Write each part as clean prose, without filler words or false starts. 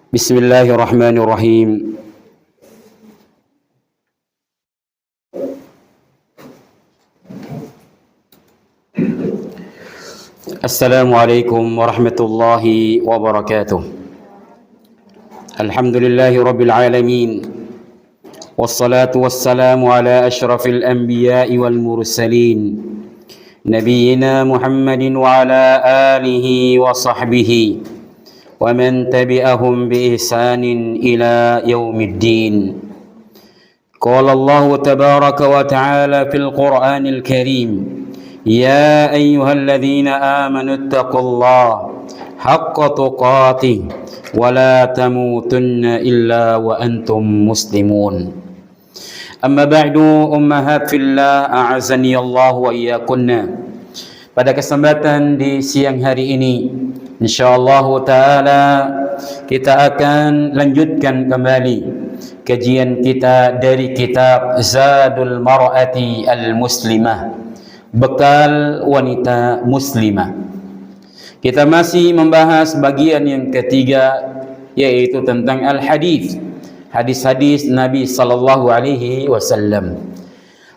Bismillahirrahmanirrahim. Assalamualaikum warahmatullahi wabarakatuh. Alhamdulillahi rabbil alamin. Wassalatu wassalamu ala asyrafil anbiya'i wal mursalin. Nabiyyina Muhammadin wa ala alihi wa sahbihi wa man tabi'ahum bi ihsanin ila yaumiddin. Qala Allah tabaraka wa ta'ala fil Qur'anil Karim, ya ayyuhalladzina amanu ittaqullaha haqqa tuqatih wa la tamutunna illa wa antum muslimun. Amma ba'du, ummahat fillah, a'azani Allah wa iyyakunna. Pada kesempatan di siang hari ini, insyaallah taala kita akan lanjutkan kembali kajian kita dari kitab Zadul Mar'ati Al-Muslimah, bekal wanita muslimah. Kita masih membahas bagian yang ketiga, yaitu tentang al-hadis, hadis-hadis Nabi sallallahu alaihi wasallam.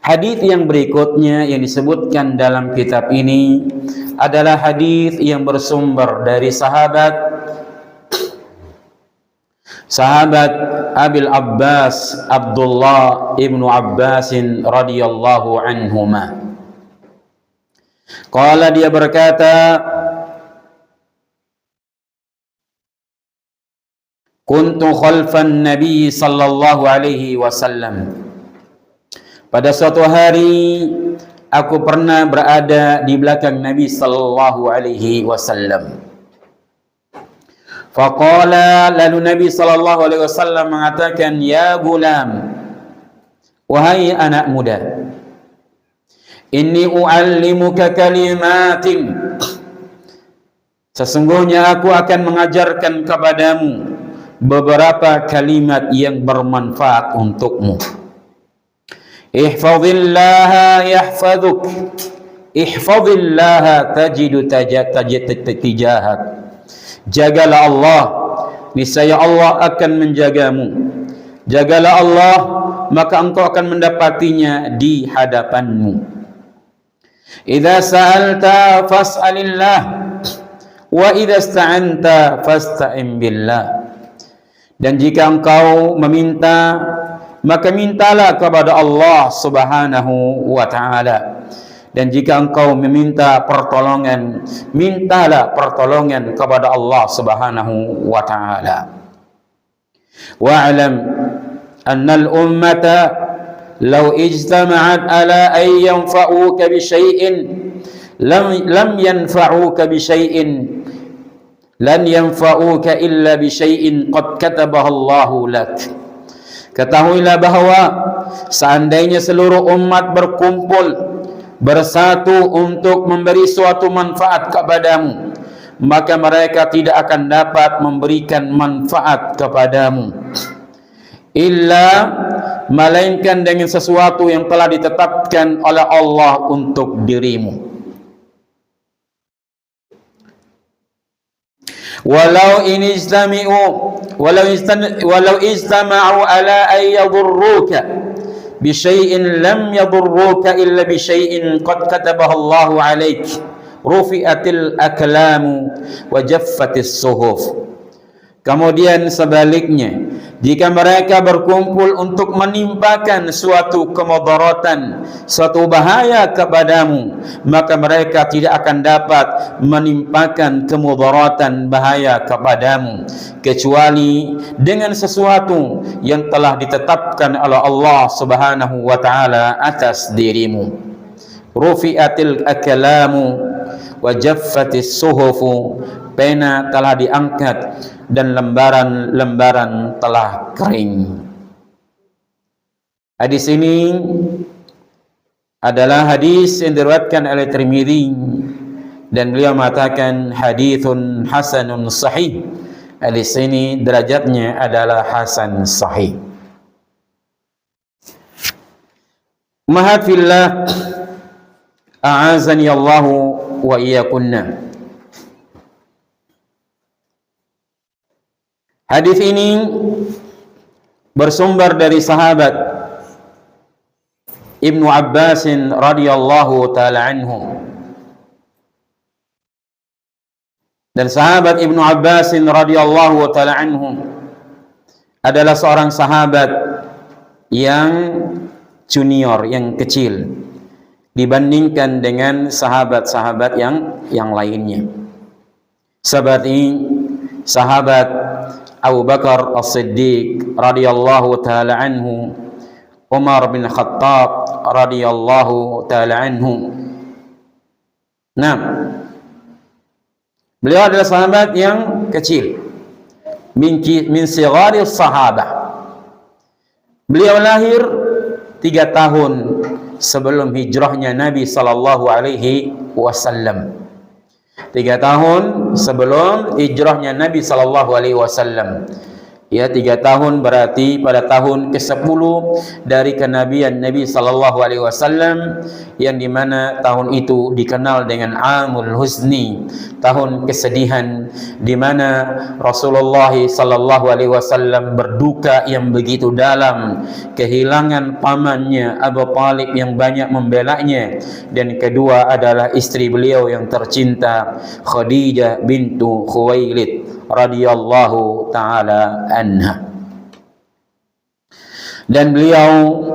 Hadis yang berikutnya yang disebutkan dalam kitab ini adalah hadis yang bersumber dari sahabat Abil Abbas Abdullah ibnu Abbasin radhiyallahu anhuma. Qala, dia berkata, kuntu khalfan Nabi sallallahu alaihi wasallam. Pada suatu hari aku pernah berada di belakang Nabi sallallahu alaihi wasallam. Faqala, lalu Nabi sallallahu alaihi wasallam mengatakan, ya gulam, wahai anak muda, inni uallimuka kalimatin, sesungguhnya aku akan mengajarkan kepadamu beberapa kalimat yang bermanfaat untukmu. Ihfazillaha yahfazuk, ihfazillaha tajidu tijahak. Jagalah Allah, niscaya Allah akan menjagamu. Jagalah Allah, maka engkau akan mendapatinya di hadapanmu. Idza sa'alta fas'alillah, wa idza ista'anta fasta'in billah. Dan jika engkau meminta, maka mintalah kepada Allah subhanahu wa ta'ala. Dan jika engkau meminta pertolongan, mintalah pertolongan kepada Allah subhanahu wa ta'ala. Wa'alam annal ummata law ijtama'at ala an yanfa'uka bi syai'in lam yanfa'uka bi syai'in lan yanfa'uka illa bi syai'in qad katabahu Allahu lak. Ketahuilah bahwa seandainya seluruh umat berkumpul bersatu untuk memberi suatu manfaat kepadamu, maka mereka tidak akan dapat memberikan manfaat kepadamu illa, melainkan dengan sesuatu yang telah ditetapkan oleh Allah untuk dirimu. walau in istama'u ala an yadurruka bi syai'in lam yadurruka illa bi syai'in qad katabahu Allahu 'alaik, rufi'atil aklamu wa jaffatis suhuf. Kemudian sebaliknya, jika mereka berkumpul untuk menimpakan suatu kemudaratan, suatu bahaya kepadamu, maka mereka tidak akan dapat menimpakan kemudaratan, bahaya kepadamu, kecuali dengan sesuatu yang telah ditetapkan oleh Allah Subhanahu wa taala atas dirimu. Rufi'atil aklamu wa jaffatis suhufu, pena telah diangkat dan lembaran-lembaran telah kering. Hadis ini adalah hadis yang diriwayatkan oleh Tirmidzi dan beliau mengatakan haditsun hasanun sahih. Hadis ini derajatnya adalah hasan sahih. Ummahat fillah, a'azani Allahu wa iyyakunna. Hadis ini bersumber dari sahabat Ibnu Abbas radhiyallahu taala anhu. Dan sahabat Ibnu Abbas radhiyallahu taala anhu adalah seorang sahabat yang junior, yang kecil dibandingkan dengan sahabat-sahabat yang lainnya. Seperti sahabat Abu Bakar As-Siddiq radhiyallahu taala anhu, Umar bin Khattab radhiyallahu taala anhu. Nah, beliau adalah sahabat yang kecil, min sigari sahabah. Beliau lahir 3 tahun sebelum hijrahnya Nabi sallallahu alaihi wasallam. 3 tahun sebelum hijrahnya Nabi sallallahu alaihi wasallam. Ya, 3 tahun berarti pada tahun ke-10 dari kenabian Nabi sallallahu alaihi wasallam, yang dimana tahun itu dikenal dengan Amul Huzni, tahun kesedihan, di mana Rasulullah sallallahu alaihi wasallam berduka yang begitu dalam kehilangan pamannya Abu Talib yang banyak membelanya, dan kedua adalah istri beliau yang tercinta Khadijah bintu Khuwailid radhiyallahu taala anha. Dan beliau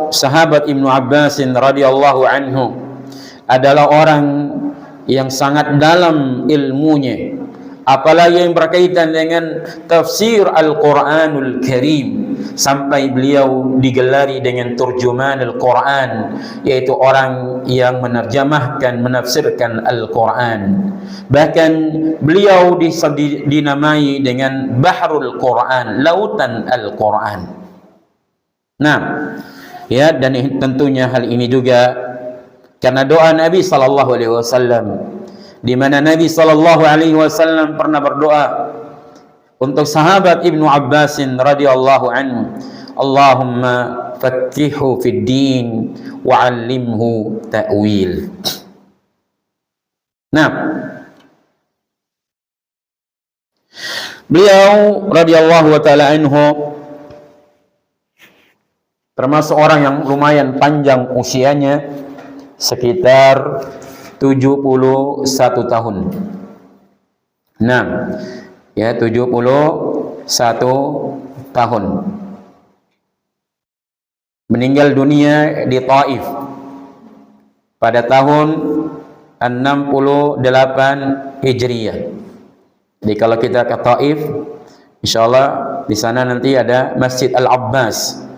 sahabat Ibnu Abbas radhiyallahu anhu adalah orang yang sangat dalam ilmunya, apalagi yang berkaitan dengan tafsir Al-Quranul Karim, sampai beliau digelari dengan turjuman Al-Quran, yaitu orang yang menerjemahkan, menafsirkan Al-Quran. Bahkan beliau dinamai dengan Bahrul Quran, lautan Al-Quran. Nah, ya, dan tentunya hal ini juga karena doa Nabi sallallahu alaihi wasallam, di mana Nabi sallallahu alaihi wasallam pernah berdoa untuk sahabat Ibnu Abbas radhiyallahu anhu, Allahumma faqihu fid din wa 'allimhu ta'wil. Nah, beliau radhiyallahu taala anhu termasuk orang yang lumayan panjang usianya, sekitar 71 tahun. Nah, ya, 71 tahun. Meninggal dunia di Taif pada tahun 68 Hijriyah. Jadi kalau kita ke Taif, insyaallah di sana nanti ada Masjid Al-Abbas,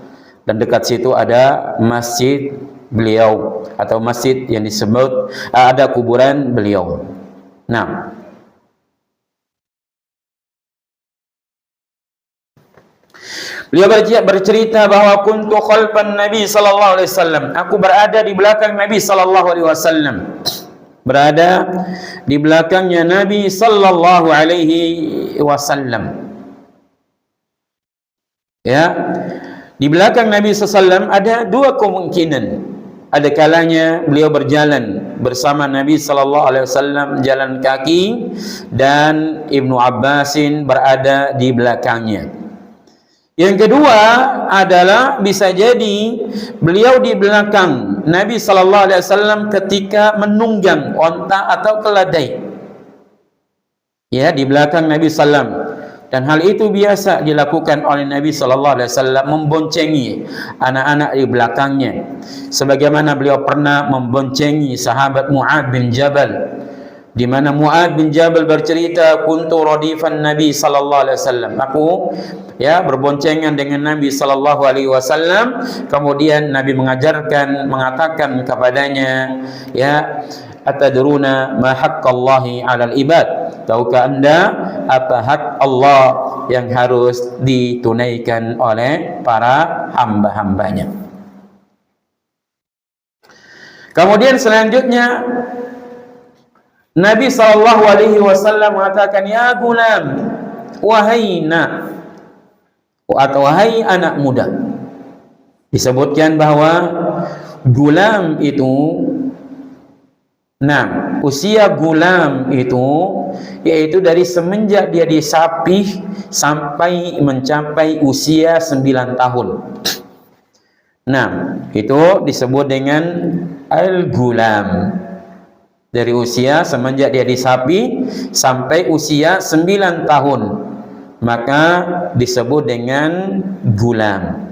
dan dekat situ ada masjid beliau atau masjid yang disebut ada kuburan beliau. Nah, beliau bercerita bahwa kuntu khalfan Nabi sallallahu alaihi wasallam, aku berada di belakang Nabi sallallahu alaihi wasallam, berada di belakangnya Nabi sallallahu alaihi wasallam. Ya, di belakang Nabi sallallahu alaihi wasallam ada 2 kemungkinan. ada kalanya beliau berjalan bersama Nabi sallallahu alaihi wasallam jalan kaki dan Ibnu Abbasin berada di belakangnya. Yang kedua adalah bisa jadi beliau di belakang Nabi sallallahu alaihi wasallam ketika menunggang onta atau keledai. Ya, di belakang Nabi sallam. Dan hal itu biasa dilakukan oleh Nabi sallallahu alaihi wasallam, memboncengi anak-anak di belakangnya. Sebagaimana beliau pernah memboncengi sahabat Mu'ad bin Jabal, di mana Mu'ad bin Jabal bercerita, kuntu radifan Nabi sallallahu alaihi wasallam. Aku ya berboncengan dengan Nabi sallallahu alaihi wasallam. Kemudian Nabi mengatakan kepadanya, ya, atadruna ma haqqallahi 'alal ibad? Tahukah Anda apa hak Allah yang harus ditunaikan oleh para hamba-hambanya? Kemudian selanjutnya Nabi sallallahu alaihi wasallam mengatakan, ya gulam, wahai nak, atau wahai anak muda. Disebutkan bahwa gulam itu, nah, usia gulam itu yaitu dari semenjak dia disapih sampai mencapai usia 9 tahun. Nah, itu disebut dengan al-gulam. Dari usia semenjak dia disapih sampai usia 9 tahun, maka disebut dengan gulam.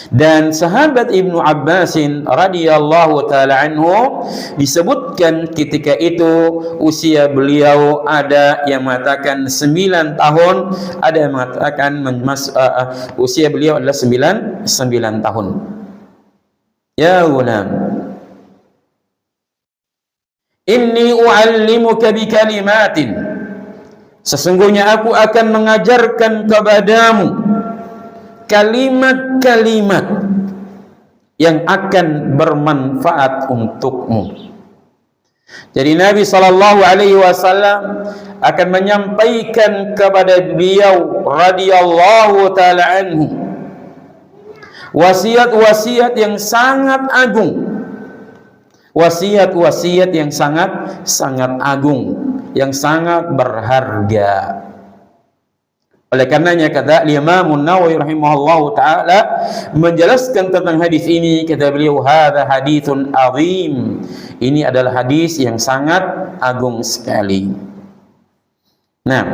Dan sahabat Ibnu Abbasin radhiyallahu taala anhu disebutkan ketika itu usia beliau ada yang mengatakan 9 tahun, ada yang mengatakan usia beliau adalah 9 tahun. Ya gulam, inni u'allimuka bi kalimatin, sesungguhnya aku akan mengajarkan kepadamu kalimat-kalimat yang akan bermanfaat untukmu. Jadi Nabi sallallahu alaihi wasallam akan menyampaikan kepada beliau radhiyallahu taala anhu wasiat-wasiat yang sangat agung. Wasiat-wasiat yang sangat agung, yang sangat berharga. Oleh karenanya kata Imam An-Nawawi rahimahullahu taala menjelaskan tentang hadis ini, kata beliau, hadza haditsun azim. Ini adalah hadis yang sangat agung sekali. Nah,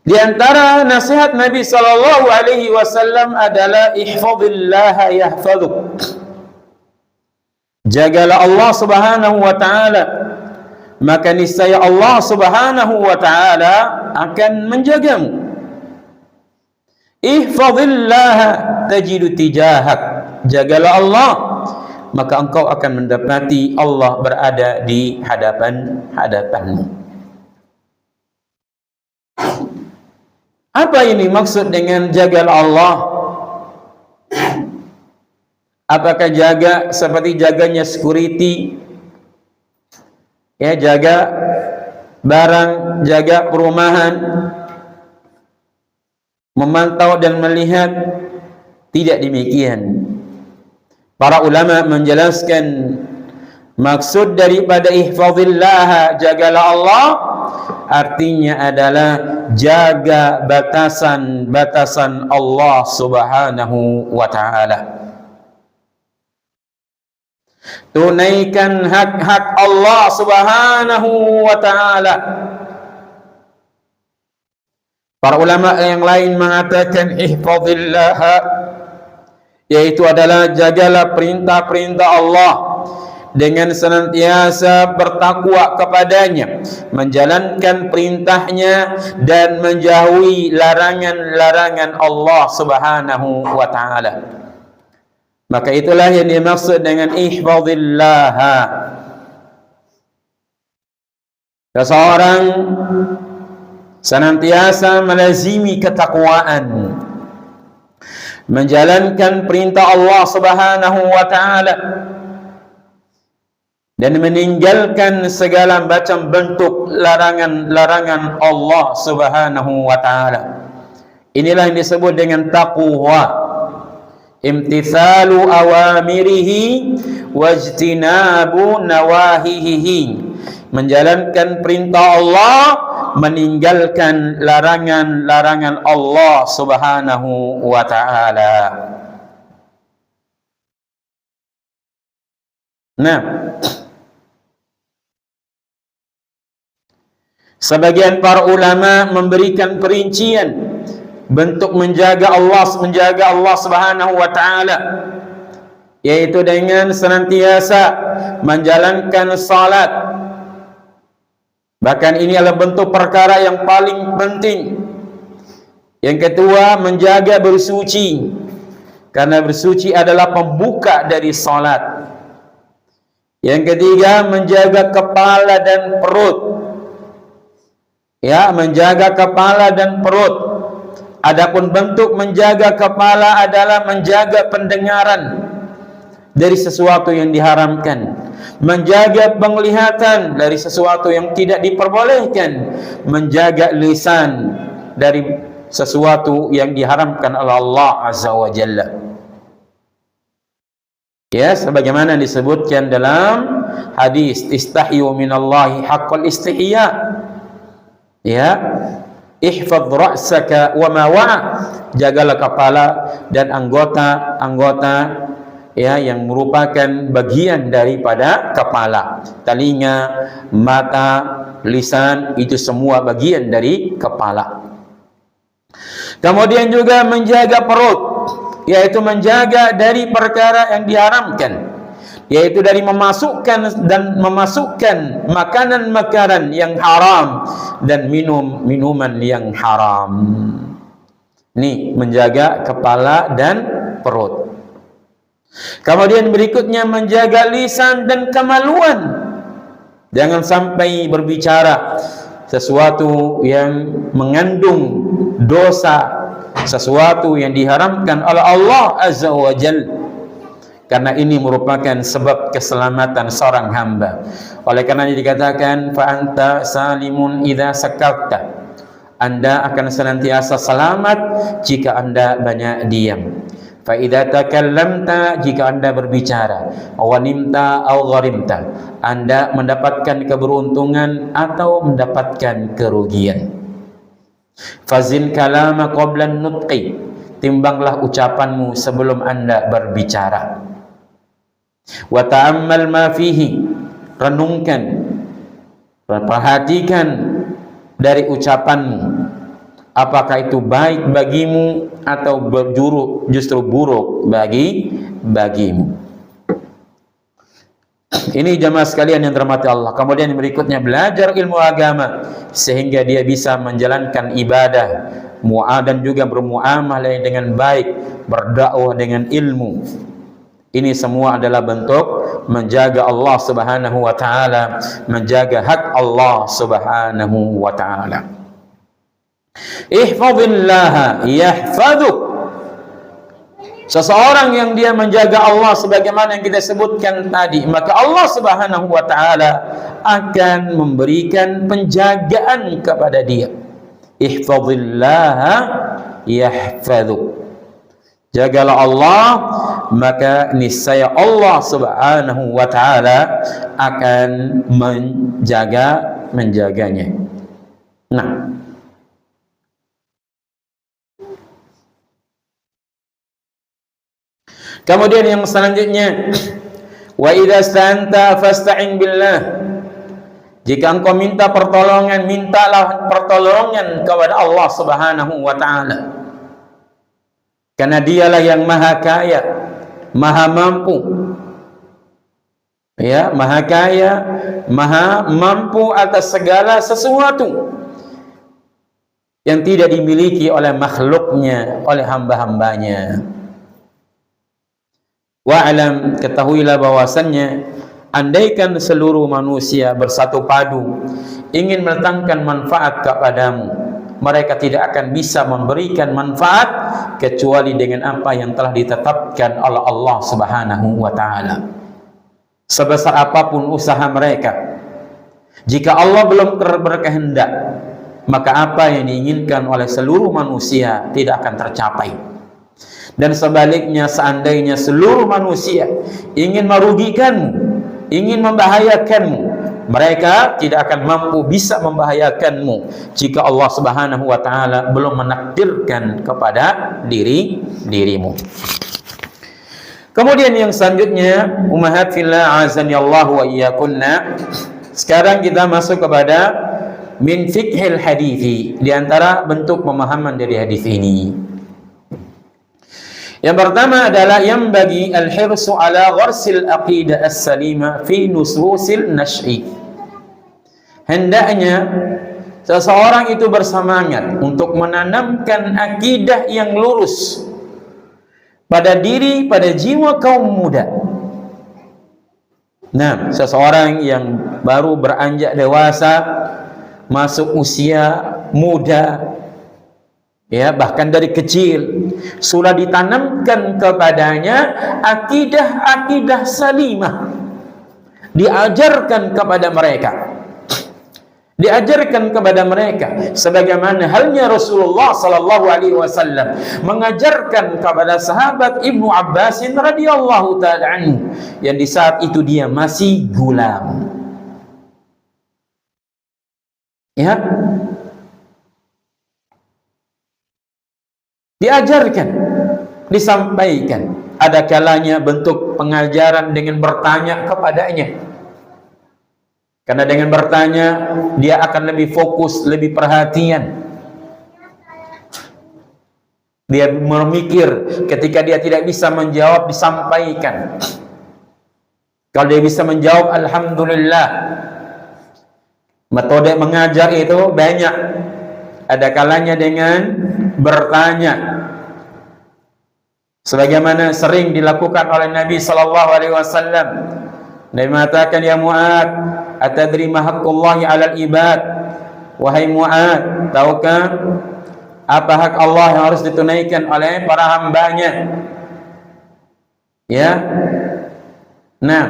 di antara nasihat Nabi sallallahu alaihi wasallam adalah ihfazillaha yahfazuk. Jagalah Allah Subhanahu wa taala, maka niscaya Allah Subhanahu wa taala akan menjagamu. Ihfazillaha tajidu tijahak. Jagalah Allah, maka engkau akan mendapati Allah berada di hadapanmu. Apa ini maksud dengan jagalah Allah? Apakah jaga seperti jaganya security? Ya, jaga barang, jaga perumahan, memantau dan melihat? Tidak demikian. Para ulama menjelaskan maksud daripada ihfazillah, jagalah Allah, artinya adalah jaga batasan-batasan Allah Subhanahu wa taala. Tunaikan hak-hak Allah Subhanahu wa taala. Para ulama yang lain mengatakan ihfazillah, yaitu adalah jagalah perintah-perintah Allah dengan senantiasa bertakwa kepadanya, menjalankan perintahnya dan menjauhi larangan-larangan Allah Subhanahu wa taala. Maka itulah yang dimaksud dengan ihfazillah. Seseorang senantiasa melazimi ketakwaan, menjalankan perintah Allah Subhanahu wa taala dan meninggalkan segala macam bentuk larangan-larangan Allah Subhanahu wa taala. Inilah yang disebut dengan taqwa. imtithalu awamirihi wajtinabu nawahihi, menjalankan perintah Allah, meninggalkan larangan-larangan Allah Subhanahu wa ta'ala. Nah, sebagian para ulama memberikan perincian bentuk menjaga Allah Subhanahu wa ta'ala, yaitu dengan senantiasa menjalankan salat. Bahkan ini adalah bentuk perkara yang paling penting. Yang kedua, menjaga bersuci, karena bersuci adalah pembuka dari salat. Yang ketiga, menjaga kepala dan perut. Ya, menjaga kepala dan perut. Adapun bentuk menjaga kepala adalah menjaga pendengaran dari sesuatu yang diharamkan, menjaga penglihatan dari sesuatu yang tidak diperbolehkan, menjaga lisan dari sesuatu yang diharamkan oleh Allah Azza wa Jalla. Ya, sebagaimana disebutkan dalam hadis, istahyu minallahi haqqal istihya. Ya, ihfadz ra'saka wa ma wa'a, jagalah kepala dan anggota-anggota ya yang merupakan bagian daripada kepala. Telinga, mata, lisan, itu semua bagian dari kepala. Kemudian juga menjaga perut, yaitu menjaga dari perkara yang diharamkan, yaitu dari memasukkan makanan-makanan yang haram dan minuman yang haram. Ini menjaga kepala dan perut. Kemudian berikutnya menjaga lisan dan kemaluan. Jangan sampai berbicara sesuatu yang mengandung dosa, sesuatu yang diharamkan oleh Allah Azza wa Jalla, karena ini merupakan sebab keselamatan seorang hamba. Oleh karena dikatakan fa anta salimun idza sakarta, Anda akan senantiasa selamat jika Anda banyak diam. Fa idza takallamta, jika Anda berbicara, wa nimta au gharimta, Anda mendapatkan keberuntungan atau mendapatkan kerugian. Fazin kalama qabla nutqi, timbanglah ucapanmu sebelum Anda berbicara. Wa ta'ammal ma fihi, renungkan, perhatikan dari ucapanmu, apakah itu baik bagimu atau justru buruk bagimu. Ini jamaah sekalian yang dirahmati Allah. Kemudian berikutnya belajar ilmu agama sehingga dia bisa menjalankan ibadah, dan juga bermuamalah dengan baik, berdakwah dengan ilmu. Ini semua adalah bentuk menjaga Allah Subhanahu wa ta'ala, menjaga hak Allah Subhanahu wa ta'ala. Ihfazillaha yahfazuk. Seseorang yang dia menjaga Allah sebagaimana yang kita sebutkan tadi, maka Allah Subhanahu wa ta'ala akan memberikan penjagaan kepada dia. Ihfazillaha yahfazuk. Jagalah Allah, maka niscaya Allah Subhanahu wa ta'ala akan menjaganya. Nah, kemudian yang selanjutnya, wa idza sta'anta fasta'in billah. Jika engkau minta pertolongan, mintalah pertolongan kepada Allah Subhanahu wa ta'ala. Karena dialah yang maha kaya, maha mampu. Ya, maha kaya, maha mampu atas segala sesuatu yang tidak dimiliki oleh makhluknya, oleh hamba-hambanya. Wa'lam, ketahuilah bahwasannya andaikan seluruh manusia bersatu padu ingin mendatangkan manfaat kepadamu, mereka tidak akan bisa memberikan manfaat kecuali dengan apa yang telah ditetapkan oleh Allah Subhanahu wa ta'ala. Sebesar apapun usaha mereka, jika Allah belum berkehendak, maka apa yang diinginkan oleh seluruh manusia tidak akan tercapai. Dan sebaliknya, seandainya seluruh manusia ingin merugikanmu, ingin membahayakanmu, mereka tidak akan mampu bisa membahayakanmu jika Allah Subhanahu wa taala belum menakdirkan kepada dirimu. Kemudian yang selanjutnya, ummahat fillah azanillahu wa iyyakunna. Sekarang kita masuk kepada min fiqhil hadithi, di antara bentuk pemahaman dari hadis ini. Yang pertama adalah yang bagi al-hirsu ala gharsil aqidah as-salima fi nususil nash'i. Hendaknya seseorang itu bersemangat untuk menanamkan akidah yang lurus pada diri, pada jiwa kaum muda. Nah, seseorang yang baru beranjak dewasa, masuk usia muda, ya, bahkan dari kecil sudah ditanamkan kepadanya akidah-akidah salimah, diajarkan kepada mereka, sebagaimana halnya Rasulullah sallallahu alaihi wasallam mengajarkan kepada sahabat Ibnu Abbas radhiyallahu taala anhu, yang di saat itu dia masih gulam. Ya, diajarkan, disampaikan. Ada kalanya bentuk pengajaran dengan bertanya kepadanya, karena dengan bertanya dia akan lebih fokus, lebih perhatian. Dia memikir, ketika dia tidak bisa menjawab, disampaikan. Kalau dia bisa menjawab, alhamdulillah. Metode mengajar itu banyak. Ada kalanya dengan bertanya, sebagaimana sering dilakukan oleh Nabi sallallahu alaihi wasallam. Nabi mengatakan, ya Mu'ad, atadri ma haqqullahi 'alal ibad? Wahai Mu'ad, tahukah apa hak Allah yang harus ditunaikan oleh para hambanya? Ya. Nah,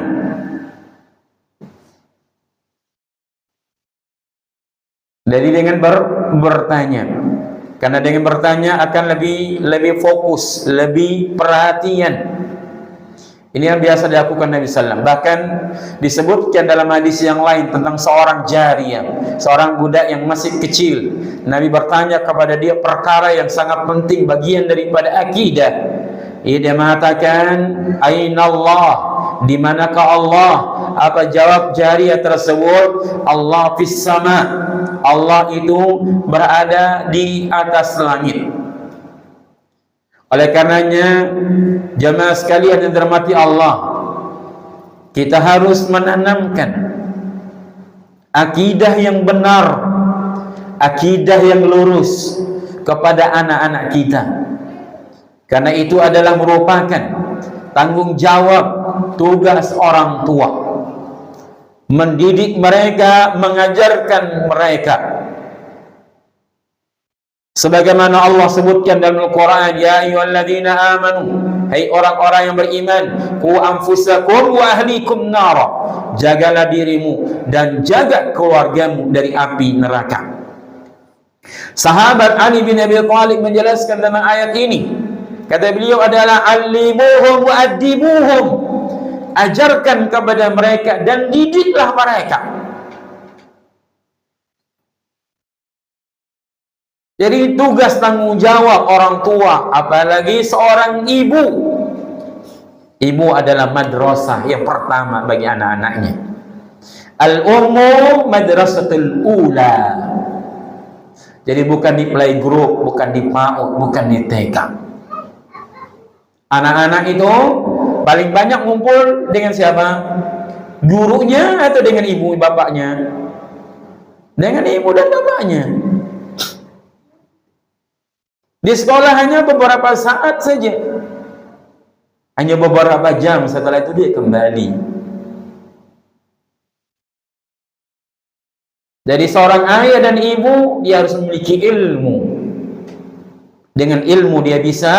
jadi dengan bertanya, karena dengan bertanya akan lebih fokus, lebih perhatian. Ini yang biasa dilakukan Nabi SAW. Bahkan disebutkan dalam hadis yang lain tentang seorang jariyah, seorang budak yang masih kecil. Nabi bertanya kepada dia perkara yang sangat penting, bagian daripada akidah. Dia mengatakan, Aina Allah, di manakah Allah? Apa jawab jariyah tersebut? Allah fis sama, Allah itu berada di atas langit. Oleh karenanya, jemaah sekalian yang dirahmati Allah, kita harus menanamkan akidah yang benar, akidah yang lurus kepada anak-anak kita. Karena itu adalah merupakan tanggung jawab, tugas orang tua, mendidik mereka, mengajarkan mereka. Sebagaimana Allah sebutkan dalam Al-Quran, ya ayyuhalladzina amanu, hai orang-orang yang beriman, qu anfusakum wa ahlikum nara, jagalah dirimu dan jaga keluargamu dari api neraka. Sahabat Ali bin Abi Thalib menjelaskan tentang ayat ini. Kata beliau adalah allimuhum wa addibuhum, ajarkan kepada mereka dan didiklah mereka. Jadi tugas tanggung jawab orang tua, apalagi seorang ibu. Ibu adalah madrasah yang pertama bagi anak-anaknya. Al-ummu madrasatul ula. Jadi bukan di playgroup, bukan di PAUD, bukan di TK. Anak-anak itu paling banyak ngumpul dengan siapa? Gurunya atau dengan ibu bapaknya? Dengan ibu dan bapaknya. Di sekolah hanya beberapa saat saja, hanya beberapa jam, setelah itu dia kembali. Jadi seorang ayah dan ibu, dia harus memiliki ilmu. Dengan ilmu dia bisa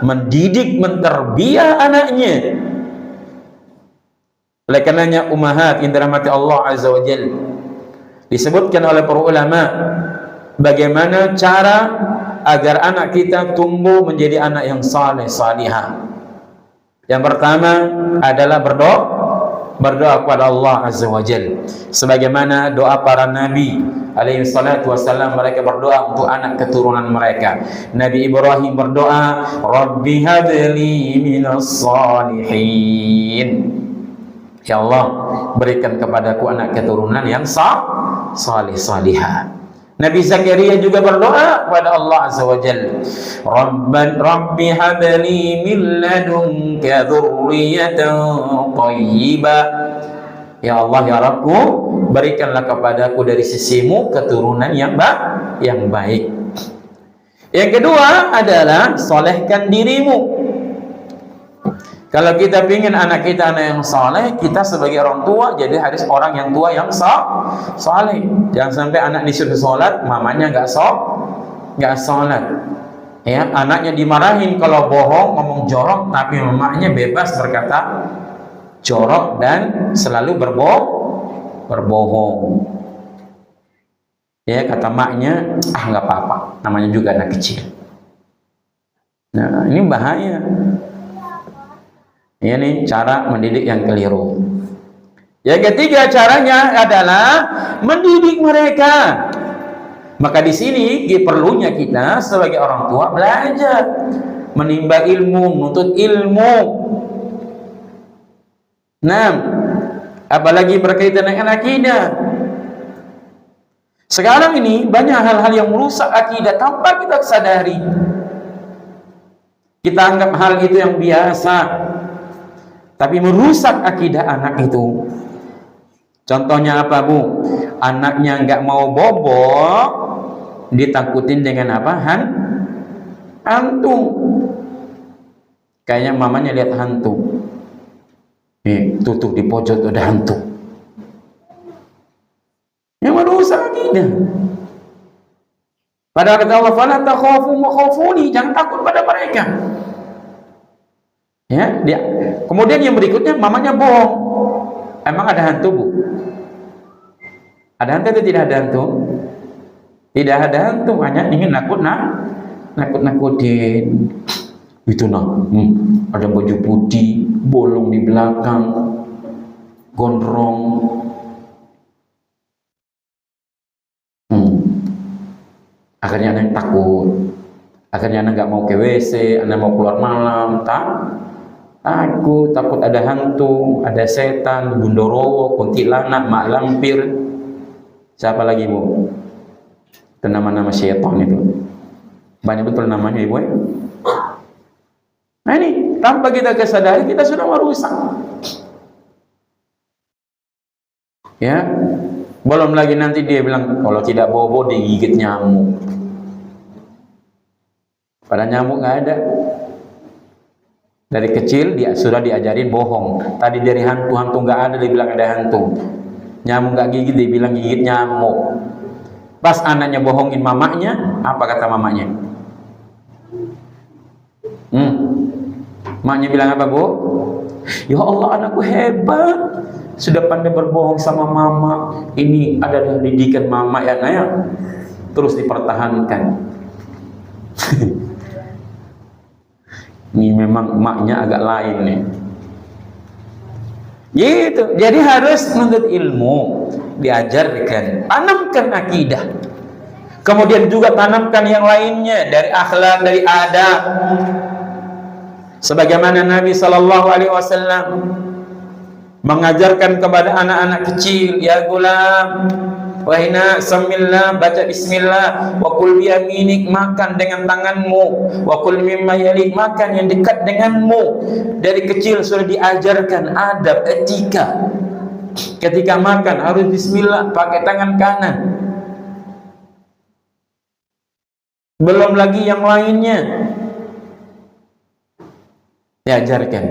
mendidik, menterbiah anaknya. Oleh karenanya ummahat yang dirahmati Allah Azza wa Jalla, disebutkan oleh para ulama bagaimana cara agar anak kita tumbuh menjadi anak yang saleh salihah? Yang pertama adalah berdoa kepada Allah Azza wa Jalla, sebagaimana doa para nabi alaihi salatu wassalam. Mereka berdoa untuk anak keturunan mereka. Nabi Ibrahim berdoa, Rabbi habli minas salihin, ya Allah, berikan kepadaku anak keturunan yang salih salihah. Nabi Zakaria juga berdoa kepada Allah Azza wa Jalla, Rabbi habli min ladunka dzurriyyatan thayyibah, ya Allah ya Rabbku, berikanlah kepadaku dari sisimu keturunan yang baik. Yang kedua adalah solehkan dirimu. Kalau kita ingin anak kita anak yang saleh, kita sebagai orang tua jadi harus orang yang tua yang saleh. Jangan sampai anak disuruh sholat, mamanya nggak sholat. Ya, anaknya dimarahin kalau bohong, ngomong jorok, tapi mamanya bebas berkata jorok dan selalu berbohong. Ya, kata maknya, nggak apa-apa, namanya juga anak kecil. Nah, ini bahaya. Ini cara mendidik yang keliru. Yang ketiga caranya adalah mendidik mereka. Maka di sini perlunya kita sebagai orang tua belajar, menimba ilmu, menuntut ilmu. Nah, apalagi berkaitan dengan akidah. Sekarang ini banyak hal-hal yang merusak akidah tanpa kita sadari. Kita anggap hal itu yang biasa, tapi merusak akidah anak itu. Contohnya apa, Bu? Anaknya nggak mau bobo, ditakutin dengan apa? Hantu. Kayaknya mamanya lihat hantu. Tutup di pojok ada hantu. Yang merusak akidah. Padahal kata Allah, "Fala takhafu wa khafuni", jangan takut pada mereka. Ya, dia. Kemudian yang berikutnya mamanya bohong. Emang ada hantu, Bu? Ada hantu atau tidak ada hantu? Tidak ada hantu, hanya ingin nakut-nakutin. Itu ada baju putih, bolong di belakang, gondrong. Akhirnya anak takut. Akhirnya anak nggak mau ke WC, anak mau keluar malam, takut ada hantu, ada setan, Gundorowo, kuntilanak, mak lampir. Siapa lagi, Bu? Itu nama-nama syaitan itu. Banyak betul namanya, Ibu. Nah ini, tanpa kita kesadari, kita sudah merusak. Ya, belum lagi nanti dia bilang, kalau tidak bobo digigit nyamuk. Padahal nyamuk nggak ada. Dari kecil dia sudah diajarin bohong. Tadi dari hantu nggak ada, dia bilang ada hantu. Nyamuk nggak gigit, dia bilang gigit nyamuk. Pas anaknya bohongin mamanya, apa kata mamanya? Maknya bilang apa, Bu? Ya Allah, anakku hebat, sudah pandai berbohong sama mama. Ini ada didikan mama ya, terus dipertahankan. Ini memang emaknya agak lain nih. Gitu. Jadi harus menuntut ilmu, diajarkan, tanamkan akidah. Kemudian juga tanamkan yang lainnya dari akhlak, dari adab. Sebagaimana Nabi sallallahu alaihi wasallam mengajarkan kepada anak-anak kecil, ya gulam, wahai nak, samillah, baca bismillah, wa kul biyaminik, makan dengan tanganmu, wa kul mimma yalik, makan yang dekat denganmu. Dari kecil sudah diajarkan adab, etika. Ketika makan harus bismillah, pakai tangan kanan. Belum lagi yang lainnya diajarkan.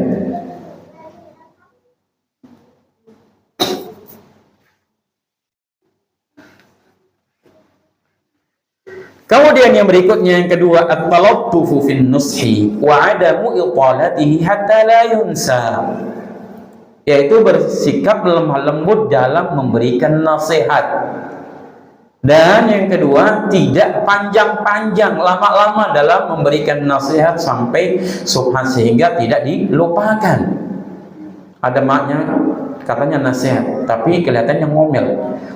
Kemudian yang berikutnya, yang kedua, at-talattufu fin nushi wa adamu italatihi hatta la yunsa, yaitu bersikap lemah lembut dalam memberikan nasihat Dan yang kedua, tidak panjang-panjang, lama-lama dalam memberikan nasihat sampai subhan sehingga tidak dilupakan. Ada maknya katanya nasihat, tapi kelihatannya ngomel.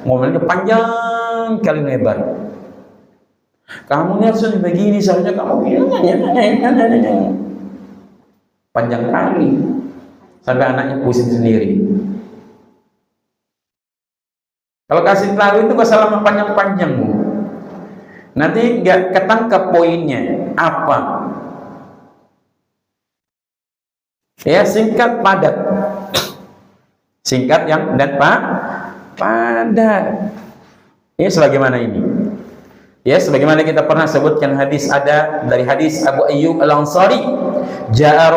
Ngomelnya panjang kali lebar. Kamu ini harusnya begini, seharusnya kamu panjang kali sampai anaknya pusing sendiri. Kalau kasih tahu itu gak selama panjang-panjang, nanti nggak ketangkap poinnya apa. Ya, singkat padat, singkat yang dan padat. Ini sebagaimana ini. Ya, sebagaimana kita pernah sebutkan hadis, ada dari hadis Abu Ayyub Al-Ansari, jaa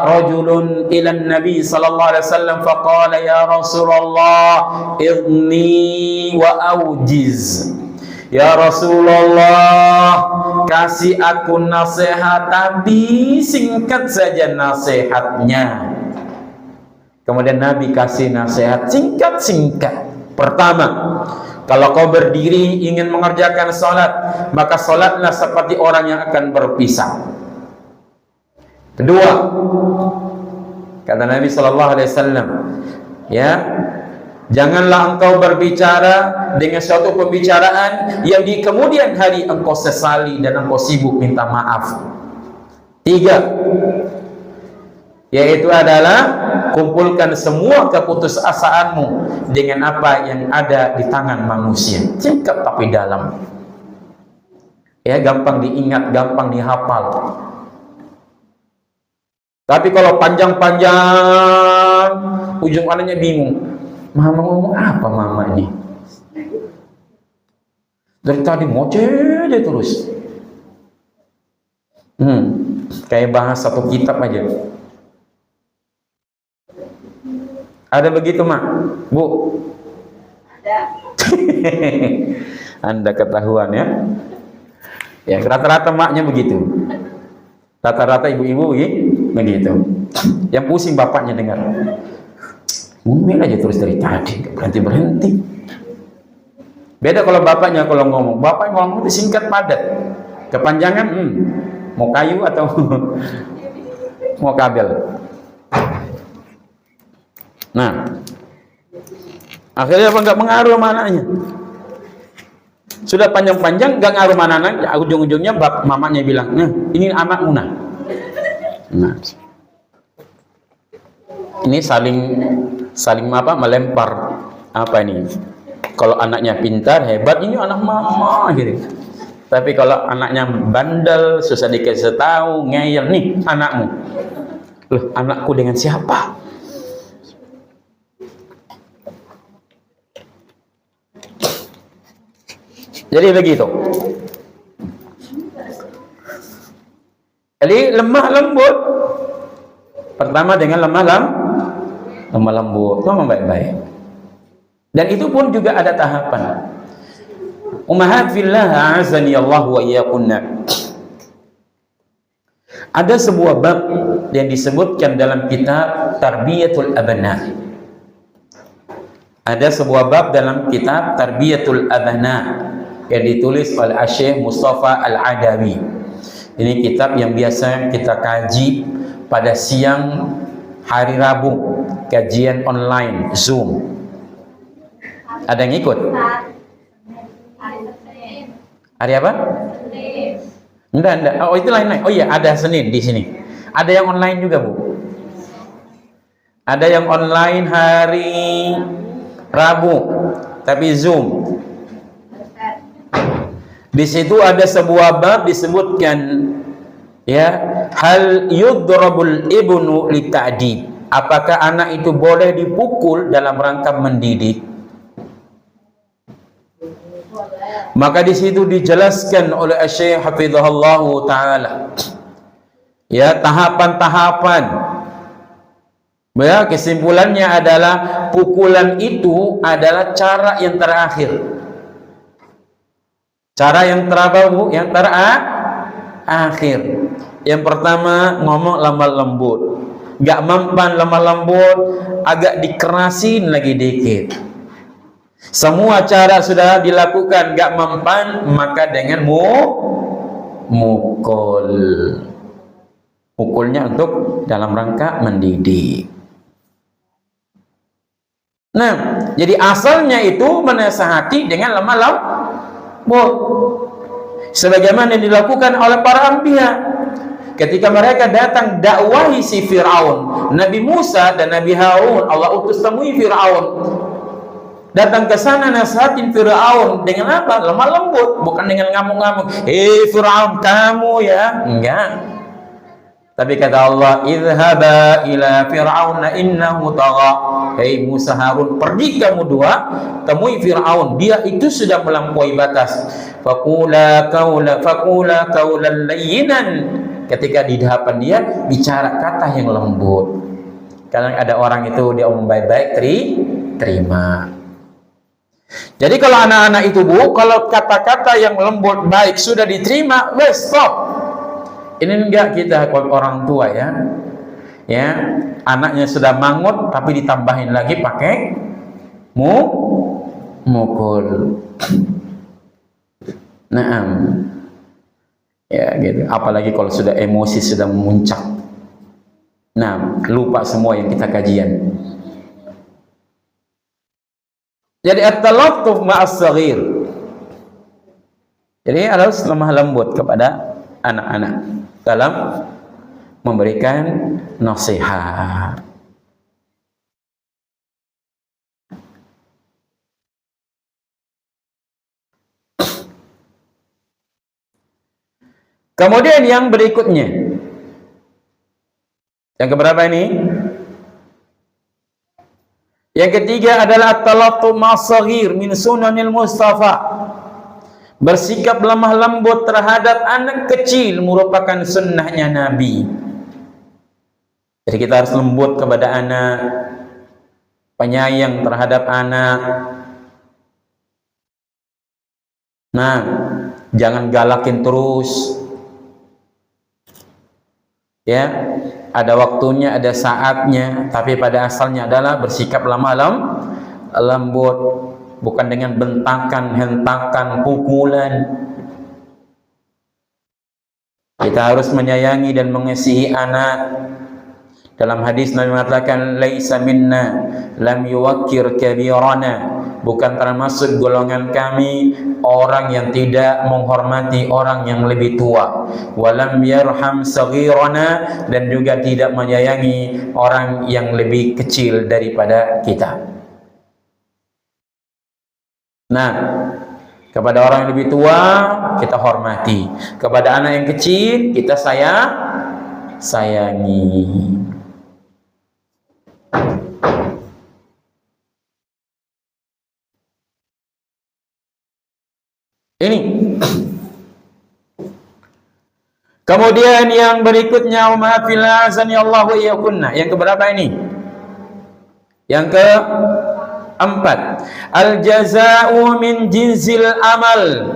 rajulun ila Nabi sallallahu alaihi wasallam faqala ya Rasulullah idni wa aujiz. Ya Rasulullah, kasih aku nasihat tapi singkat saja nasihatnya. Kemudian Nabi kasih nasihat singkat-singkat. Pertama, kalau kau berdiri ingin mengerjakan salat, maka salatlah seperti orang yang akan berpisah. Kedua, kata Nabi sallallahu alaihi wasallam, ya, janganlah engkau berbicara dengan suatu pembicaraan yang di kemudian hari engkau sesali dan engkau sibuk minta maaf. Tiga, yaitu adalah kumpulkan semua keputusasaanmu dengan apa yang ada di tangan manusia. Singkat tapi dalam. Ya, gampang diingat, gampang dihafal. Tapi kalau panjang-panjang, ujung anaknya bingung. Mama ngomong apa mama ini? Dari tadi ngoceh aja terus. Kayak bahas satu kitab aja. Ada begitu, Mak? Bu? Ada. Anda ketahuan ya? Ya, rata-rata maknya begitu. Rata-rata ibu-ibu begitu. Yang pusing bapaknya dengar. Ngomel aja terus dari tadi, berhenti-berhenti. Beda kalau bapaknya kalau ngomong. Bapak ngomong itu singkat padat. Kepanjangan, mau kayu atau mau kabel. Nah, akhirnya apa, nggak mengaruh mananya. Sudah panjang-panjang nggak ngaruh mananya. Ujung-ujungnya mamanya bilang, nah ini anakmu nah. Ini saling apa, melempar apa ini. Kalau anaknya pintar hebat, ini anak mama gitu. Tapi kalau anaknya bandel, susah dikasih tahu, ngeyel, nih anakmu. Loh, anakku dengan siapa? Jadi begitu. Jadi lemah lembut. Pertama dengan lemah lembut, ngomong baik-baik. Dan itu pun juga ada tahapan. Ummahat fillah a'azani Allah wa iyyakunna. Ada sebuah bab yang disebutkan dalam kitab Tarbiyatul Abna. Ada sebuah bab dalam kitab Tarbiyatul Abna yang ditulis oleh Syekh Mustafa Al-Adawi. Ini kitab yang biasa kita kaji pada siang hari Rabu, kajian online Zoom. Ada yang ikut? Hari apa? Enggak. Oh, itu lain-lain. Oh iya, ada Senin di sini. Ada yang online juga, Bu. Ada yang online hari Rabu, tapi Zoom. Di situ ada sebuah bab disebutkan, ya, hal yudrabul ibnu lita'dib. Apakah anak itu boleh dipukul dalam rangka mendidik? Maka di situ dijelaskan oleh Syekh Hafizahullah taala, ya, tahapan-tahapan. Ya, kesimpulannya adalah pukulan itu adalah cara yang terakhir. Cara yang terakhir, yang terakhir. Yang pertama ngomong lemah lembut, gak mempan lemah lembut, agak dikerasin lagi dikit. Semua cara sudah dilakukan, gak mempan, maka dengan mukul. Mukulnya untuk dalam rangka mendidik. Nah, jadi asalnya itu menasihati dengan lemah lembut, sebagaimana yang dilakukan oleh para anbiya. Ketika mereka datang dakwahi si Fir'aun, Nabi Musa dan Nabi Harun Allah utus temui Fir'aun. Datang ke sana nasihatin Fir'aun dengan apa? Lemah lembut, bukan dengan ngamuk-ngamuk. Fir'aun, kamu ya. Enggak. Tapi kata Allah, idhaba ila fir'auna innahu tagha. Hei Musa, Harun, pergi kamu dua, temui Fir'aun, dia itu sudah melampaui batas. Faqula qawlan layyinan. Ketika di hadapan dia, bicara kata yang lembut. Kadang ada orang itu dia omong baik-baik, terima. Jadi kalau anak-anak itu Bu, kalau kata-kata yang lembut baik sudah diterima, wes stop. Ini enggak kita orang tua ya. Ya, anaknya sudah mangut tapi ditambahin lagi pakai mukul. Naam. Ya gitu. Apalagi kalau sudah emosi sudah memuncak. Nah, lupa semua yang kita kajian. Jadi at-talaffuz ma'as saghir. Jadi harus lemah lembut kepada anak-anak dalam memberikan nasihat. Kemudian yang berikutnya, yang keberapa ini? Yang ketiga adalah at-talaffuz ma'as saghir min sunanil Mustafa. Bersikap lemah lembut terhadap anak kecil merupakan sunnahnya Nabi. Jadi kita harus lembut kepada anak, penyayang terhadap anak. Nah, jangan galakin terus. Ya, ada waktunya, ada saatnya, tapi pada asalnya adalah bersikap lemah lembut, bukan dengan bentakan, hentakan, pukulan. Kita harus menyayangi dan mengasihi anak. Dalam hadis Nabi mengatakan, laisa minna lam yuwakkir kabirana, bukan termasuk golongan kami orang yang tidak menghormati orang yang lebih tua, walam yarham saghirana, dan juga tidak menyayangi orang yang lebih kecil daripada kita. Nah, kepada orang yang lebih tua kita hormati, kepada anak yang kecil kita sayangi. Ini. Kemudian yang berikutnya, Allahu iyyakunna. Yang keberapa ini? Yang keempat, al-jaza'u min jinsil amal.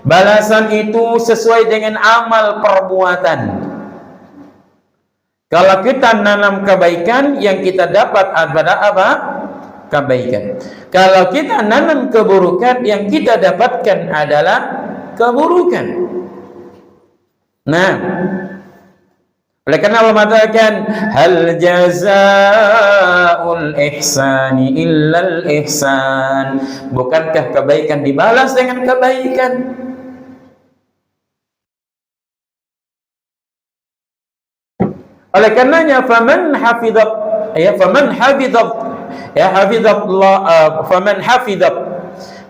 Balasan itu sesuai dengan amal perbuatan. Kalau kita nanam kebaikan, yang kita dapat adalah apa? Kebaikan. Kalau kita nanam keburukan, yang kita dapatkan adalah keburukan. Nah, oleh karena Allah mengatakan, hal jazaa'ul ihsani illal ihsan. Bukankah kebaikan dibalas dengan kebaikan? Oleh karenanya, faman hafidhat,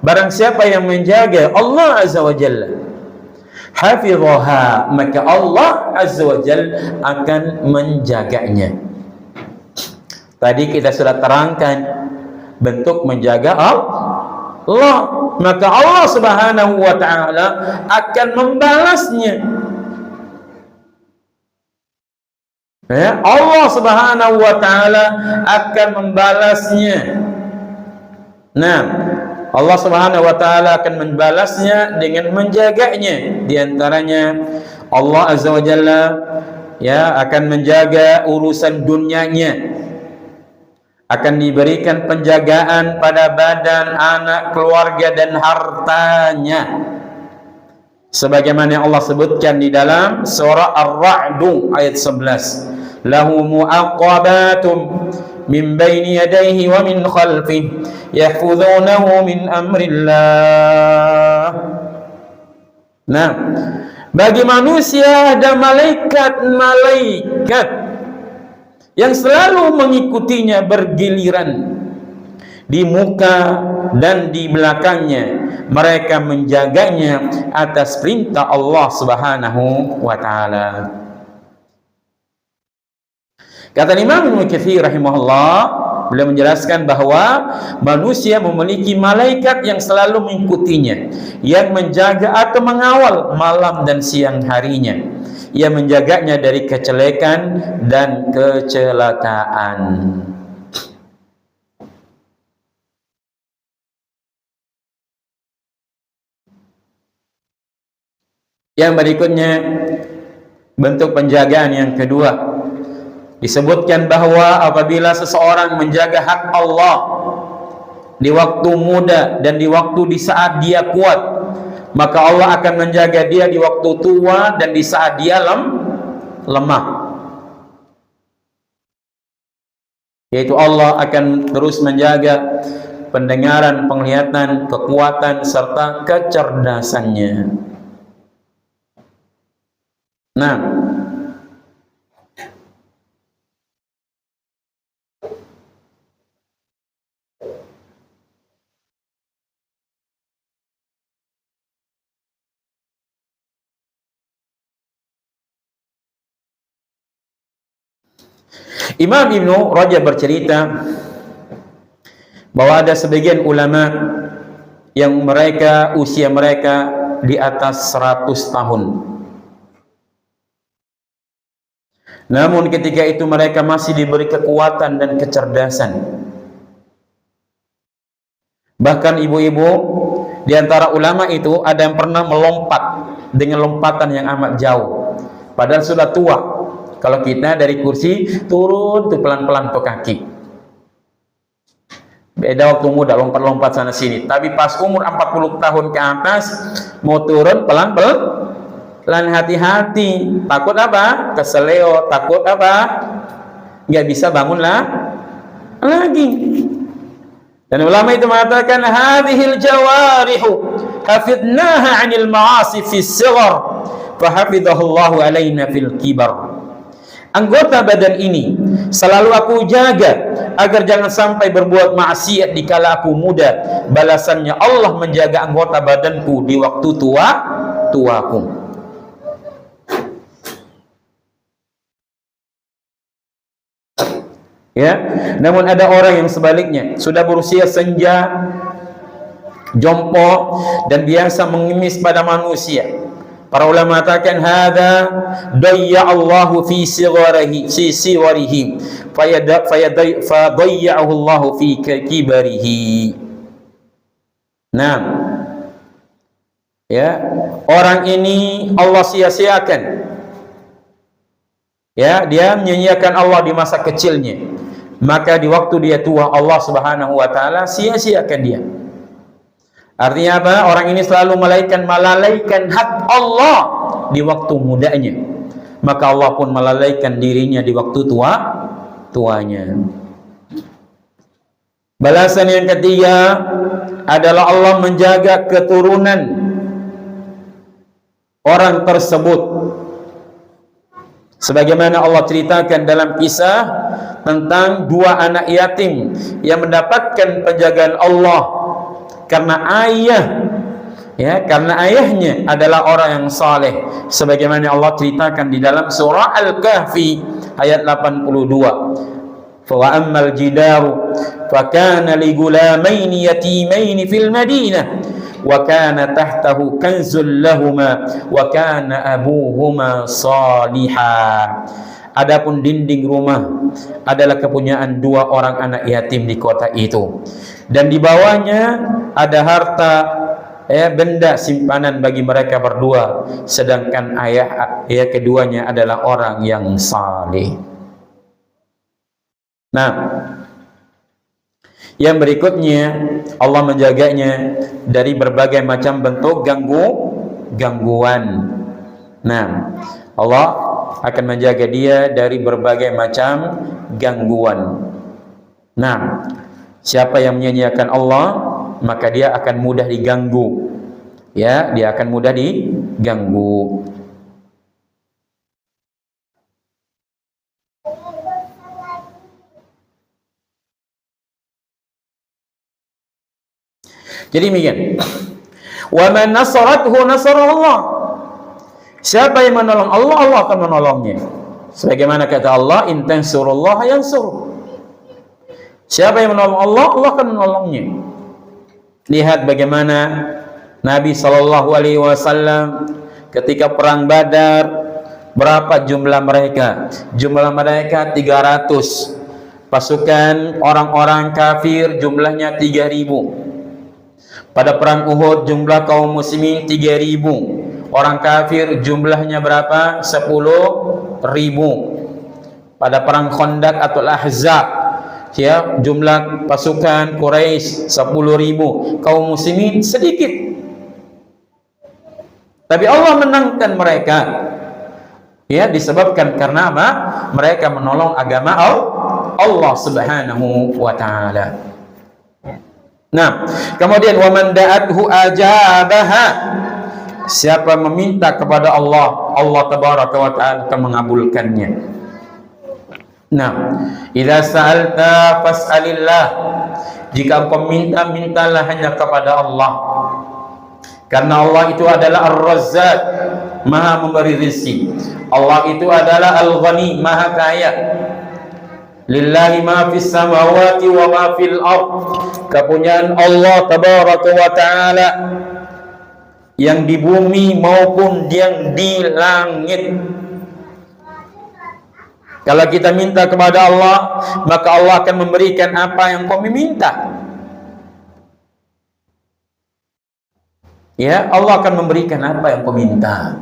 barang siapa yang menjaga Allah Azza wa Jalla, hafidhaha, maka Allah Azza wa Jalla akan menjaganya. Tadi kita sudah terangkan bentuk menjaga Allah, maka Allah Subhanahu wa taala akan membalasnya. Ya, Allah Subhanahu wa taala akan membalasnya. Nah, Allah Subhanahu wa taala akan membalasnya dengan menjaganya. Di antaranya Allah Azza wa Jalla ya akan menjaga urusan dunianya. akan diberikan penjagaan pada badan, anak, keluarga dan hartanya, sebagaimana Allah sebutkan di dalam surah Ar-Ra'd ayat 11, lahu mu'aqqabatum min baini yadayhi wa min khalfihi yahfazunahu min amrillah. Nah, bagi manusia ada malaikat-malaikat yang selalu mengikutinya bergiliran di muka dan di belakangnya. Mereka menjaganya atas perintah Allah Subhanahu wa taala. Kata Imam Ibnu Katsir rahimahullah, beliau menjelaskan bahwa manusia memiliki malaikat yang selalu mengikutinya, yang menjaga atau mengawal malam dan siang harinya. Ia menjaganya dari kejelekan dan kecelakaan. Yang berikutnya, bentuk penjagaan yang kedua, disebutkan bahwa apabila seseorang menjaga hak Allah di waktu muda dan di saat dia kuat, maka Allah akan menjaga dia di waktu tua dan di saat dia lemah. Yaitu Allah akan terus menjaga pendengaran, penglihatan, kekuatan serta kecerdasannya. Nah, Imam Ibnu Rajab bercerita bahwa ada sebagian ulama yang usia mereka di atas 100 tahun. Namun ketika itu mereka masih diberi kekuatan dan kecerdasan. Bahkan ibu-ibu di antara ulama itu ada yang pernah melompat dengan lompatan yang amat jauh, padahal sudah tua. Kalau kita dari kursi turun tuh pelan-pelan ke kaki. Beda waktu muda lompat-lompat sana sini. Tapi pas umur 40 tahun ke atas mau turun pelan-pelan, hati-hati. Takut apa? Keseleo. Takut apa? Nggak bisa bangun lagi. Dan ulama itu mengatakan hadhil jawarihu hafidnaha 'anil ma'asi fis sighar fa hafidhahullahu 'alaina fil kibar. Anggota badan ini selalu aku jaga agar jangan sampai berbuat maksiat dikala aku muda. Balasannya Allah menjaga anggota badanku di waktu tuaku. Ya, namun ada orang yang sebaliknya, sudah berusia senja, jompo dan biasa mengemis pada manusia. Para ulama mengatakan hadza dayya Allahu fi sigharihi fadayyahu Allahu fi kibarihi. Nah, ya, orang ini Allah sia-siakan. Ya, dia menyanyiakan Allah di masa kecilnya. Maka di waktu dia tua Allah Subhanahu wa taala sia-siakan dia. Artinya apa? Orang ini selalu melalaikan hak Allah di waktu mudanya. Maka Allah pun melalaikan dirinya di waktu tuanya. Balasan yang ketiga adalah Allah menjaga keturunan orang tersebut. Sebagaimana Allah ceritakan dalam kisah tentang dua anak yatim yang mendapatkan penjagaan Allah karena ayahnya adalah orang yang saleh, sebagaimana Allah ceritakan di dalam surah Al-Kahfi ayat 82. Fa ammal jidaru fa kana li gulamaini yatimaini fil madinah wa kana tahtahu kanzul lahumā wa kana abūhumā ṣāliḥan. Adapun dinding rumah adalah kepunyaan dua orang anak yatim di kota itu, dan di bawahnya ada harta, benda simpanan bagi mereka berdua, sedangkan ayah keduanya adalah orang yang saleh. Nah, Yang berikutnya, Allah menjaganya dari berbagai macam bentuk gangguan. Nah, Allah akan menjaga dia dari berbagai macam gangguan. Nah, siapa yang menyanyiakan Allah, maka dia akan mudah diganggu. Ya, dia akan mudah diganggu. Jadi demikian. Wa man nasarathu nasarallah. Siapa yang menolong Allah, Allah akan menolongnya. Sebagaimana kata Allah, in tansurullaha yansur. Siapa yang menolong Allah, Allah akan menolongnya. Lihat bagaimana Nabi SAW ketika perang Badar, berapa jumlah mereka? Jumlah mereka 300. Pasukan orang-orang kafir jumlahnya 3000. Pada perang Uhud jumlah kaum muslimin 3000. Orang kafir jumlahnya berapa? 10.000. Pada perang Khandaq atau Ahzab, ya, jumlah pasukan Quraisy 10.000. Kaum muslimin sedikit. Tapi Allah menangkan mereka. Ya, disebabkan karena apa? Mereka menolong agama Allah Subhanahu wa taala. Nah, kemudian wa man da'athu ajabaha. Siapa meminta kepada Allah, Allah tabaraka wa ta'ala akan mengabulkannya. Nah, idza sa'alta fas'alillah. Jika engkau minta, mintalah hanya kepada Allah. Karena Allah itu adalah Ar-Razzaq, Maha memberi rezeki. Allah itu adalah Al-Ghani, Maha kaya. Lillahi ma fis samawati wa ma fil ard. Kepunyaan Allah tabaraka wa taala yang di bumi maupun yang di langit. Kalau kita minta kepada Allah, maka Allah akan memberikan apa yang kami minta. Ya, Allah akan memberikan apa yang kau minta.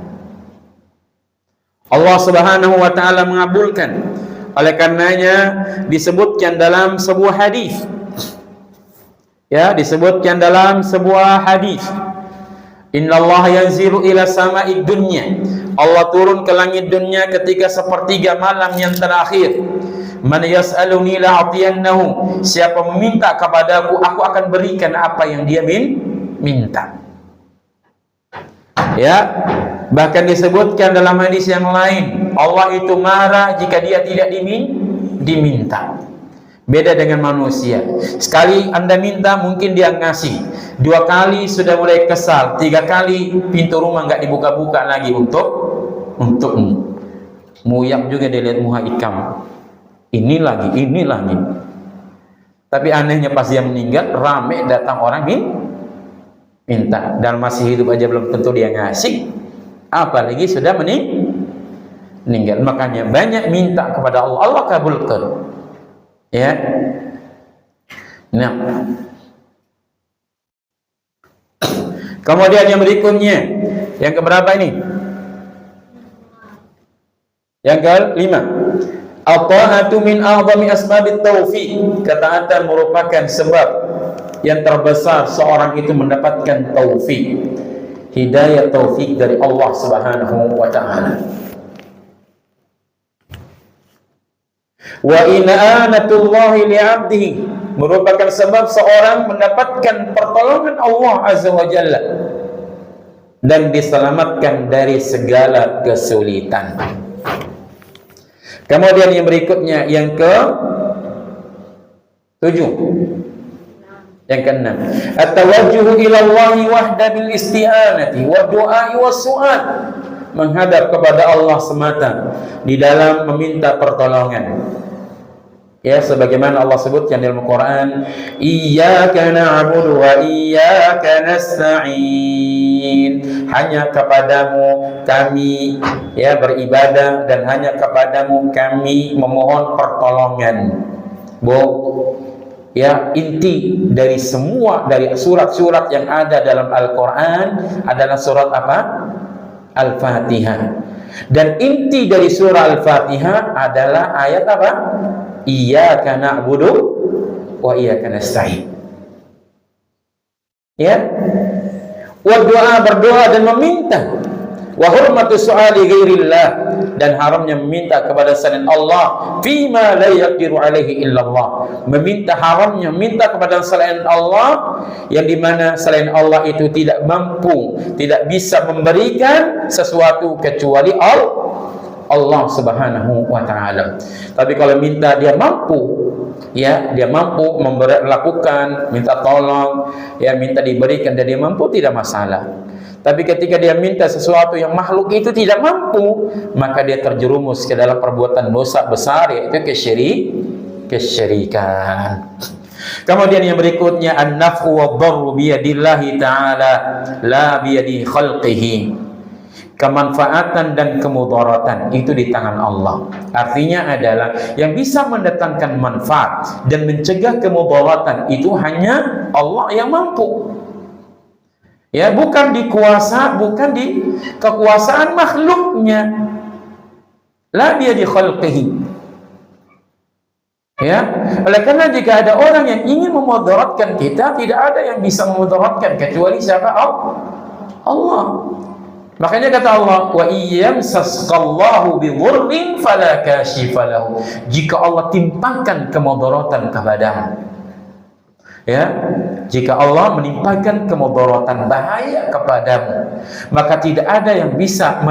Allah Subhanahu wa taala mengabulkan. Oleh karenanya disebutkan dalam sebuah hadis. Ya, disebutkan dalam sebuah hadis. Innallaha yanzilu ila sama'id dunya. Allah turun ke langit dunia ketika sepertiga malam yang terakhir. Man yas'aluni la'atiyannahu. Siapa meminta kepadaku, aku akan berikan apa yang dia minta. Ya, bahkan disebutkan dalam hadis yang lain, Allah itu marah jika dia tidak diminta. Beda dengan manusia. Sekali Anda minta, mungkin dia ngasih. 2 kali sudah mulai kesal. 3 kali pintu rumah nggak dibuka-buka lagi untukmu. Muyak juga dia lihat muha ikam. Ini lagi. Tapi anehnya pas dia meninggal, rame datang orang minta. Dan masih hidup aja belum tentu dia ngasih, apalagi sudah meninggal. Makanya banyak minta kepada Allah, Allah kabulkan. Ya. Nah, kemudian yang berikutnya, yang keberapa ini? Yang ke-5. At-ta'atu min a'zami asbabit taufiq. Ketaatan merupakan sebab yang terbesar seorang itu mendapatkan taufik, hidayah taufik dari Allah Subhanahu wa taala. Wa ina'anatullahi li'abdihi, merupakan sebab seorang mendapatkan pertolongan Allah Azza wa Jalla dan diselamatkan dari segala kesulitan. Kemudian yang berikutnya, yang ke-7, yang ke-6, at-tawajjuhu ila Allah wahda bil isti'anati wa du'a wa su'al, menghadap kepada Allah semata di dalam meminta pertolongan. Ya, sebagaimana Allah sebutkan dalam Al-Quran, iyyaka na'budu wa iyyaka nasta'in, hanya kepadamu kami ya beribadah dan hanya kepadamu kami memohon pertolongan. Ya, inti dari semua dari surat-surat yang ada dalam Al-Quran adalah surat apa? Al-Fatihah. Dan inti dari surah Al-Fatihah adalah ayat apa? Iyyaka na'budu wa iyyaka nasta'in. Ya. Wa doa, berdoa dan meminta. Wa hurmatu su'ali ghairillah, dan haramnya meminta kepada selain Allah fima la yaqdiru alaihi illallah. Meminta, haramnya minta kepada selain Allah yang dimana selain Allah itu tidak mampu, tidak bisa memberikan sesuatu kecuali Allah Subhanahu wa ta'ala. Tapi kalau minta dia mampu, ya, dia mampu melakukan, minta tolong, ya, minta diberikan dan dia mampu, tidak masalah. Tapi ketika dia minta sesuatu yang makhluk itu tidak mampu, maka dia terjerumus ke dalam perbuatan dosa besar, yaitu kesyirikan. Kemudian yang berikutnya, an-naf'u wad-darru biyadillahi ta'ala la biyadi khalqihi. Kemanfaatan dan kemudaratan itu di tangan Allah. Artinya adalah yang bisa mendatangkan manfaat dan mencegah kemudaratan itu hanya Allah yang mampu. Ya, bukan di kekuasaan makhluknya. La biyadi khalqihi. Ya, oleh karena jika ada orang yang ingin memudaratkan kita, tidak ada yang bisa memudaratkan kecuali siapa? Allah. Makanya kata Allah, wa iyyamsasqallahu bidhurrin fala kashifa lahu. Jika Allah timpakan kemudaratan kepadamu, ya, jika Allah menimpakan kemudaratan, bahaya kepadamu, maka tidak ada yang bisa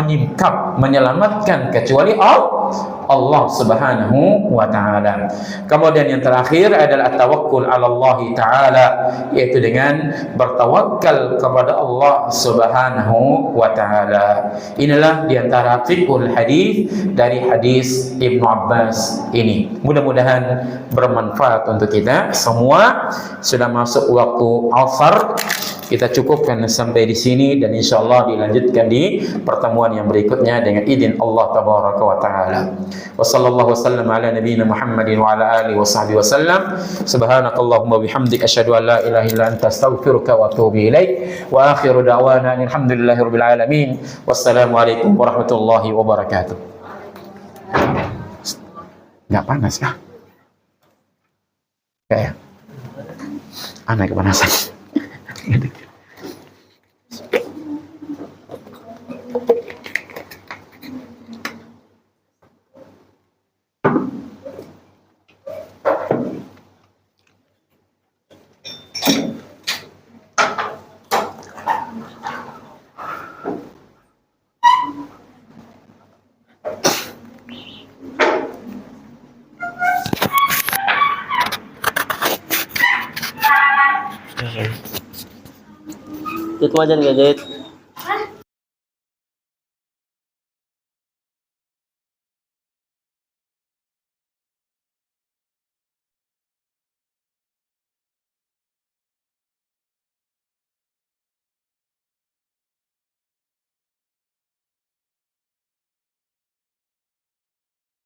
menyelamatkan kecuali Allah Subhanahu wa ta'ala. Kemudian yang terakhir adalah tawakkul 'ala Allah ta'ala, yaitu dengan bertawakal kepada Allah Subhanahu wa ta'ala. Inilah diantara fiqhul hadis dari hadis Ibnu Abbas ini. Mudah-mudahan bermanfaat untuk kita semua. Sudah masuk waktu asar, kita cukupkan sampai di sini dan insyaallah dilanjutkan di pertemuan yang berikutnya dengan izin Allah tabaraka wa taala. Wa sallallahu wasallam ala nabiyyina Muhammadin wa ala alihi wa sahbihi wasallam. Subhanakallahumma bihamdika asyhadu an la ilaha illa anta astaghfiruka wa atubu ilaik. Wa akhiru da'wana alhamdulillahirabbil alamin. Wassalamu alaikum warahmatullahi wabarakatuh. Enggak panas kah? Kayak aneh kepanasan. Jahit wajan gak jahit?